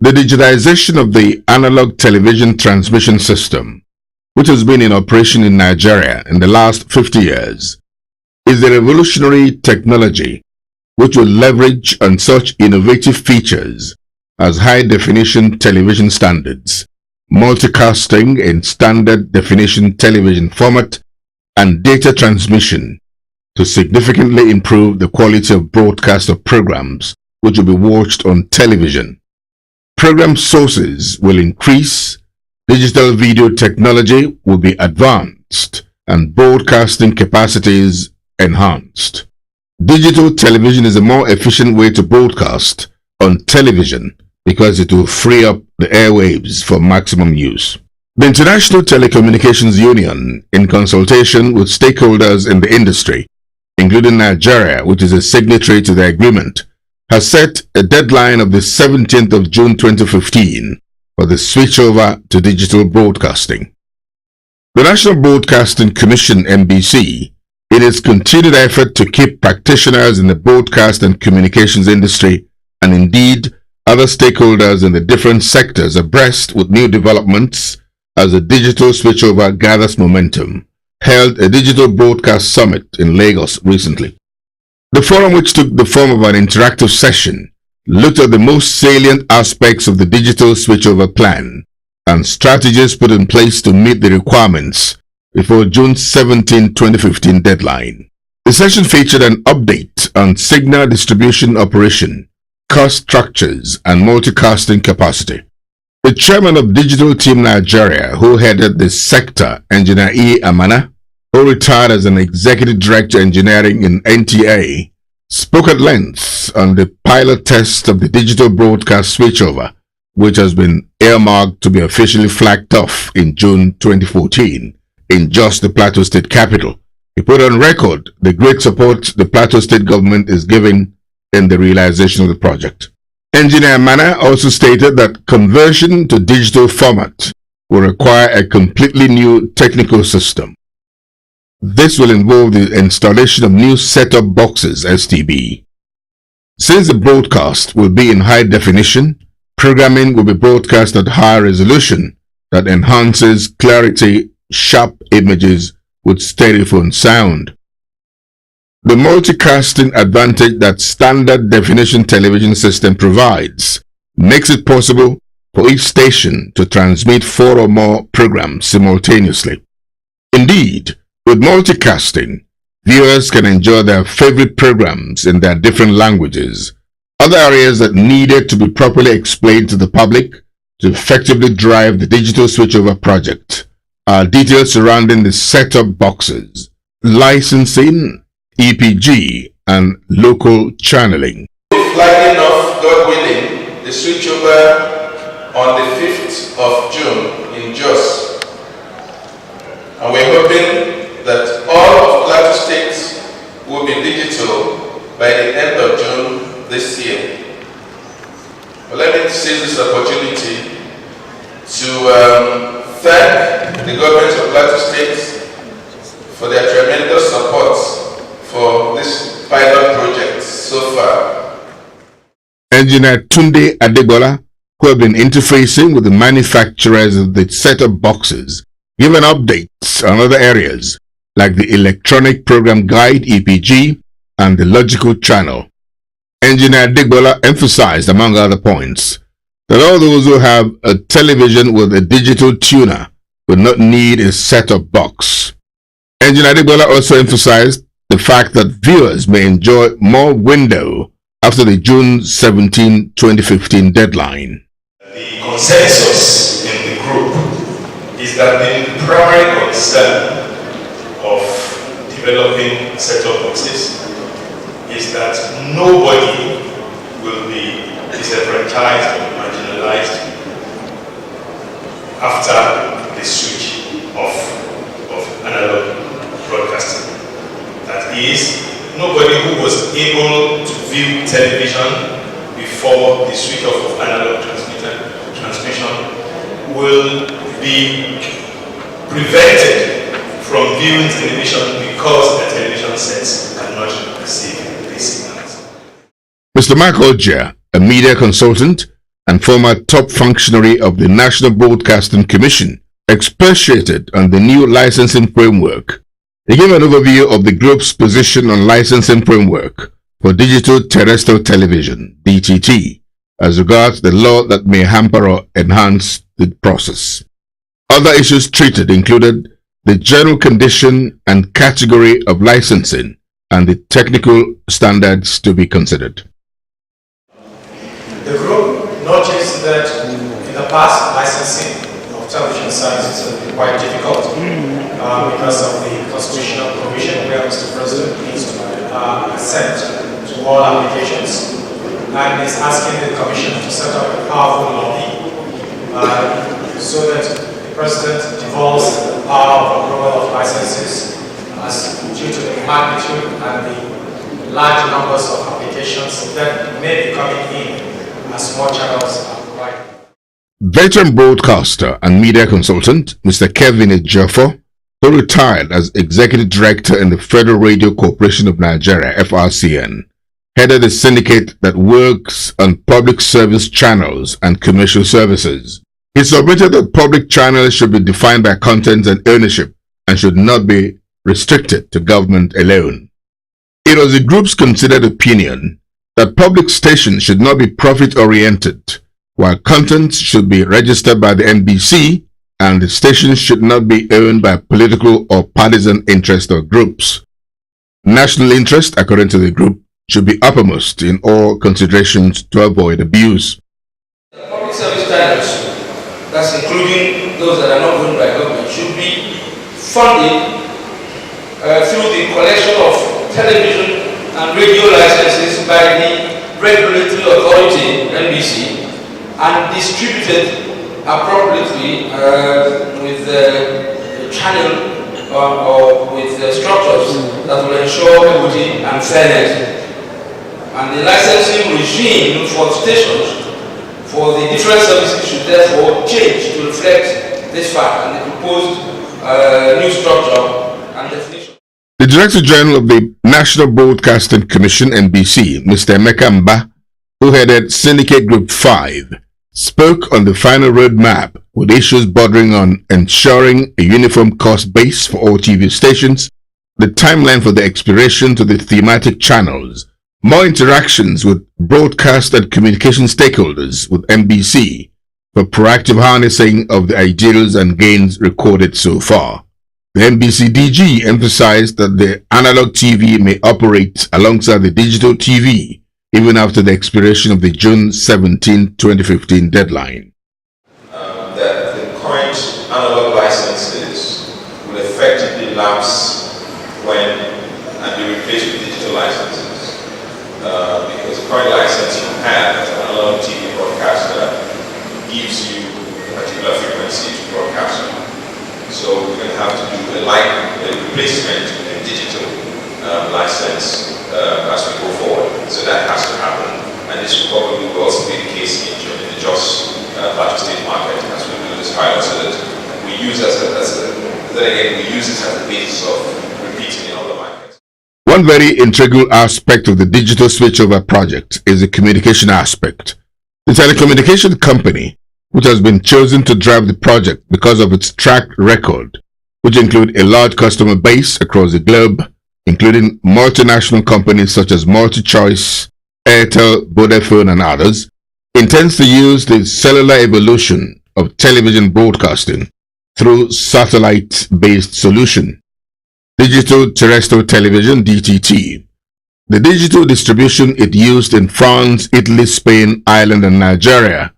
The digitization of the analog television transmission system, which has been in operation in Nigeria in the last 50 years, is a revolutionary technology which will leverage on such innovative features as high-definition television standards, multicasting in standard definition television format, and data transmission to significantly improve the quality of broadcast of programs which will be watched on television. Program sources will increase, digital video technology will be advanced, and broadcasting capacities enhanced. Digital television is a more efficient way to broadcast on television because it will free up the airwaves for maximum use. The International Telecommunications Union, in consultation with stakeholders in the industry, including Nigeria, which is a signatory to the agreement, has set a deadline of the 17th of June 2015 for the switchover to digital broadcasting. The National Broadcasting Commission (NBC), in its continued effort to keep practitioners in the broadcast and communications industry, and indeed other stakeholders in the different sectors abreast with new developments as the digital switchover gathers momentum, held a digital broadcast summit in Lagos recently. The forum, which took the form of an interactive session, looked at the most salient aspects of the digital switchover plan and strategies put in place to meet the requirements before June 17, 2015 deadline. The session featured an update on signal distribution operation, cost structures, and multicasting capacity. The chairman of Digital Team Nigeria, who headed the sector, Engineer E. Amana, who retired as an executive director engineering in NTA, spoke at length on the pilot test of the digital broadcast switchover, which has been earmarked to be officially flagged off in June 2014 in just the Plateau State capital. He put on record the great support the Plateau State government is giving in the realization of the project. Engineer Mana also stated that conversion to digital format will require a completely new technical system. This will involve the installation of new set-top boxes (STB). Since the broadcast will be in high definition, programming will be broadcast at high resolution that enhances clarity, sharp images with stereophone sound. The multicasting advantage that standard definition television system provides makes it possible for each station to transmit 4 or more programs simultaneously. Indeed, with multicasting, viewers can enjoy their favorite programs in their different languages. Other areas that needed to be properly explained to the public to effectively drive the digital switchover project are details surrounding the set-top boxes, licensing, EPG, and local channeling. Flagging off, God willing, the switchover on the 5th of June in Jos. And we're hoping that all of Plateau State will be digital by the end of June this year. But let me seize this opportunity to thank the government of Plateau State for their tremendous support for this pilot project so far. Engineer Tunde Adebola, who have been interfacing with the manufacturers of the set-top boxes, given updates on other areas like the Electronic Program Guide (EPG) and the Logical Channel. Engineer Adebola emphasized, among other points, that all those who have a television with a digital tuner will not need a set-top box. Engineer Adebola also emphasized the fact that viewers may enjoy more window after the June 17, 2015 deadline. The consensus in the group is that the primary concern of developing set-top boxes is that nobody will be disenfranchised or marginalized after the switch of analog broadcasting. That is, nobody who was able to view television before the switch off of analog transmission will be prevented from viewing television because the television sets cannot receive these signals. Mr. Mark Oja, a media consultant, and former top functionary of the National Broadcasting Commission, expatiated on the new licensing framework. He gave an overview of the group's position on licensing framework for digital terrestrial television, DTT, as regards the law that may hamper or enhance the process. Other issues treated included the general condition and category of licensing and the technical standards to be considered. The group noticed that in the past, licensing of television services has been quite difficult because of the constitutional provision where Mr. President needs to assent to all applications, and is asking the Commission to set up a powerful lobby so that the President devolves the power of approval of licenses as due to the magnitude and the large numbers of applications that may be coming in as more channels are provided. Veteran broadcaster and media consultant Mr. Kevin Ejiofor, who retired as Executive Director in the Federal Radio Corporation of Nigeria, FRCN, headed a syndicate that works on public service channels and commercial services. He submitted that public channels should be defined by content and ownership and should not be restricted to government alone. It was the group's considered opinion that public stations should not be profit-oriented, while content should be registered by the NBC and the stations should not be owned by political or partisan interests or groups. National interest, according to the group, should be uppermost in all considerations to avoid abuse. Public service channels, that's including those that are not owned by government, should be funded through the collection of television and radio licenses by the regulatory authority, NBC, and distributed appropriately with channel or with structures that will ensure equity and fairness. And the licensing regime for stations for the different services should therefore change to reflect this fact and the proposed new structure and definition. The Director General of the National Broadcasting Commission, NBC, Mr. Emeka Mba, who headed Syndicate Group 5, spoke on the final roadmap with issues bordering on ensuring a uniform cost base for all TV stations, the timeline for the expiration to the thematic channels, more interactions with broadcast and communication stakeholders with NBC for proactive harnessing of the ideals and gains recorded so far. The NBC DG emphasized that the analog TV may operate alongside the digital TV even after the expiration of the June 17, 2015 deadline. That the current analog licenses will effectively lapse when and be replaced with digital licenses. Because the current license you have as an analog TV broadcaster gives you a particular frequency to broadcast on. So we're going to have to do a replacement with a digital license as we go forward. So that has to happen, and this probably will also be the case in the Jos Plateau State market as we do this pilot, so that we use it as a basis of repeating in other markets. One very integral aspect of the digital switchover project is the communication aspect. The telecommunication company, which has been chosen to drive the project because of its track record, which include a large customer base across the globe, including multinational companies such as MultiChoice, Airtel, Vodafone, and others, intends to use the cellular evolution of television broadcasting through satellite-based solution. Digital terrestrial television, DTT. The digital distribution it used in France, Italy, Spain, Ireland, and Nigeria.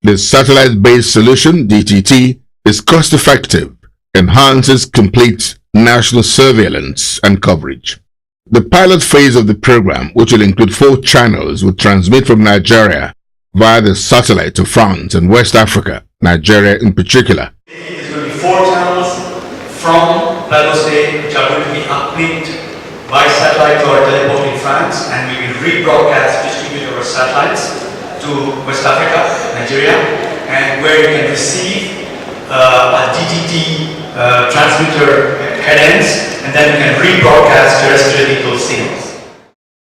The satellite-based solution, DTT, is cost-effective, enhances complete national surveillance and coverage. The pilot phase of the program, which will include 4 channels, will transmit from Nigeria via the satellite to France and West Africa, Nigeria in particular. There's going to be 4 channels from Plateau State, which are going to be uplinked by satellite to our teleport in France, and we will rebroadcast, distribute our satellites to West Africa, Nigeria, and where you can receive a DTT transmitter head ends, and then you can rebroadcast terrestrially those signals.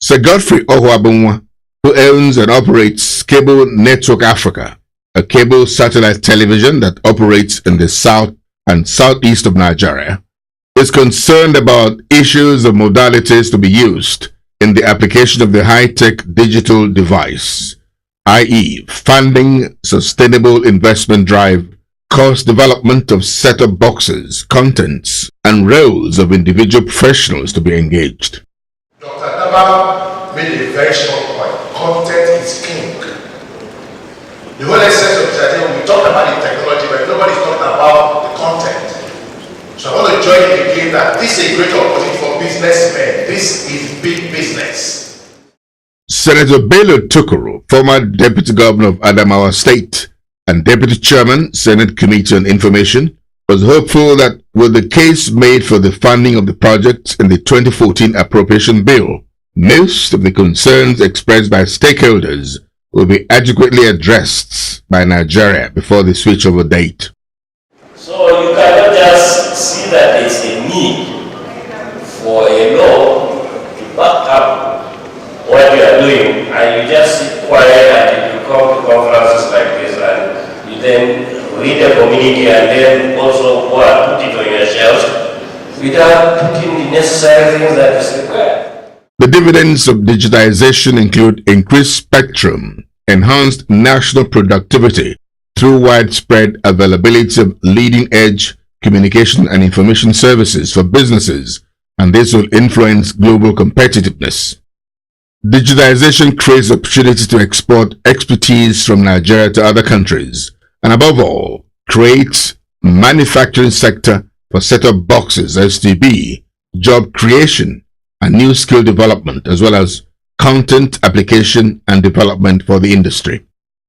Sir Godfrey Ohuabunwa, who owns and operates Cable Network Africa, a cable satellite television that operates in the south and southeast of Nigeria, is concerned about issues of modalities to be used in the application of the high-tech digital device, i.e. funding, sustainable investment drive, cost development of set-top boxes, contents, and roles of individual professionals to be engaged. Dr. Daba made a very strong point. Content is king. The whole essence of this, we talked about the technology, but nobody's talking about the content. So I want to join in again that this is a great opportunity for businessmen. This is big business. Senator Bello Tukuru, former Deputy Governor of Adamawa State and Deputy Chairman, Senate Committee on Information, was hopeful that with the case made for the funding of the project in the 2014 appropriation bill, most of the concerns expressed by stakeholders will be adequately addressed by Nigeria before the switchover date. So you cannot just see that there's a need for a law to back up what you are doing, and you just sit quiet and you come to conferences like this and you then read the community and then also go and put it on your shelves without putting the necessary things that is required. The dividends of digitization include increased spectrum, enhanced national productivity through widespread availability of leading-edge communication and information services for businesses, and this will influence global competitiveness. Digitization creates opportunity to export expertise from Nigeria to other countries, and above all, creates manufacturing sector for set-top boxes, STB, job creation, and new skill development, as well as content application and development for the industry.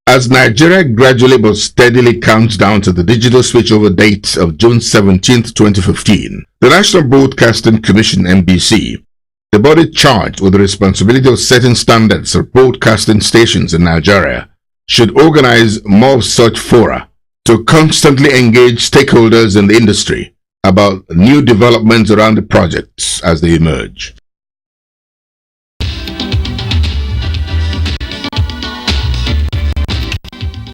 As Nigeria gradually but steadily counts down to the digital switchover date of June 17, 2015, the National Broadcasting Commission (NBC), the body charged with the responsibility of setting standards for broadcasting stations in Nigeria, should organize more of such fora to constantly engage stakeholders in the industry about new developments around the projects as they emerge.